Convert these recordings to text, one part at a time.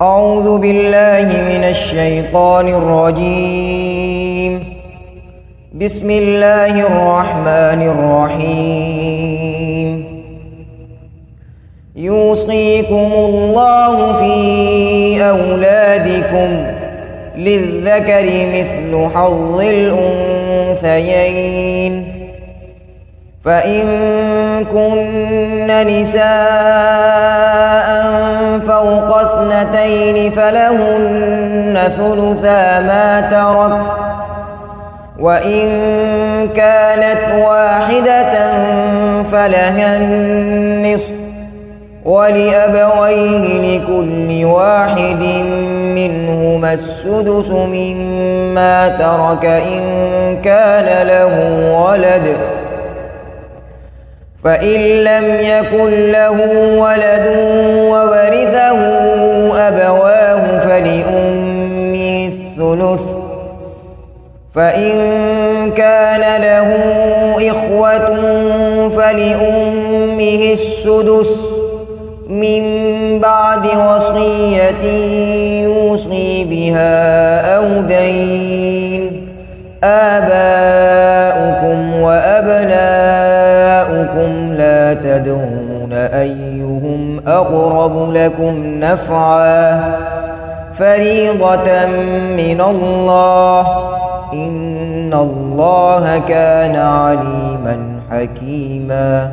أعوذ بالله من الشيطان الرجيم. بسم الله الرحمن الرحيم. يوصيكم الله في أولادكم للذكر مثل حظ الأنثيين، فإن كن نساء فوق اثنتين فلهن ثلثا ما ترك، وإن كانت واحدة فلها النصف، ولأبويه لكل واحد منهما السدس مما ترك إن كان له ولد، فإن لم يكن له ولد وورثه أبواه فلأمه الثلث، فإن كان له إخوة فلأمه السدس من بعد وصية يوصي بها أو دين. آباؤكم وأبناؤكم لا تدرون أيهم أقرب لكم نفعا، فريضة من الله، إن الله كان عليما حكيما.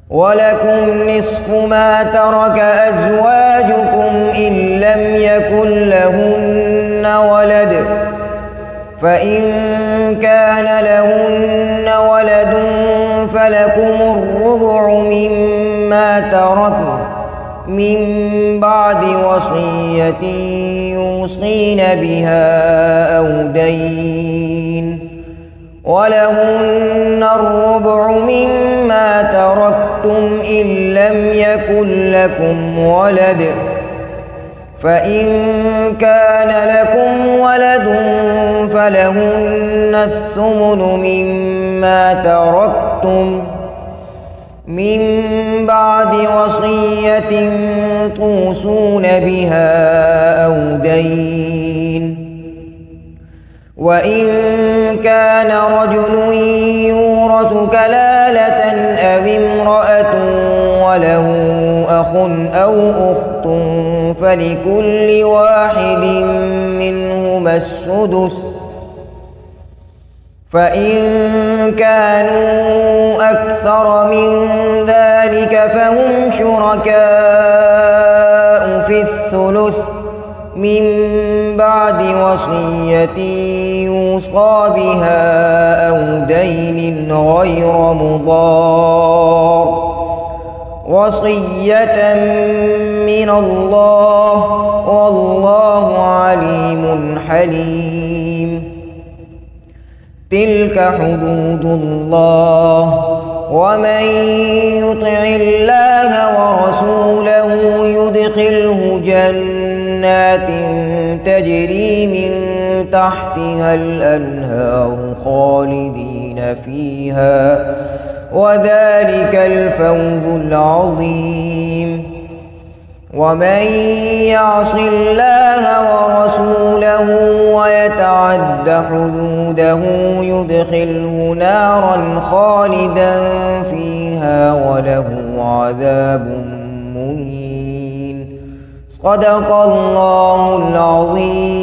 ولكم نصف ما ترك أزواجكم إن لم يكن لهن ولد، فإن كان لهن ولد فلكم الربع مما تركن من بعد وصية يوصين بها أو دين. ولهن الربع مما تركتم إن لم يكن لكم ولد، فإن كان لكم ولد فلهن الثمن مما تركتم من بعد وصية توصون بها أو دين. وإن كان رجل يورث كلالة أو امرأة وله أخ أو أخت فلكل واحد منهما السدس، فإن كانوا أكثر من ذلك فهم شركاء في الثلث من بعد وصية يوصى بها أو دين غير مضار، وصية من الله، والله عليم حليم. تلك حدود الله، ومن يطع الله ورسوله يدخله جنات تجري من تحتها الأنهار خالدين فيها، وذلك الفوز العظيم. ومن يعص الله ورسوله ويتعد حدوده يدخله نارا خالدا فيها وله عذاب مهين. صدق الله العظيم.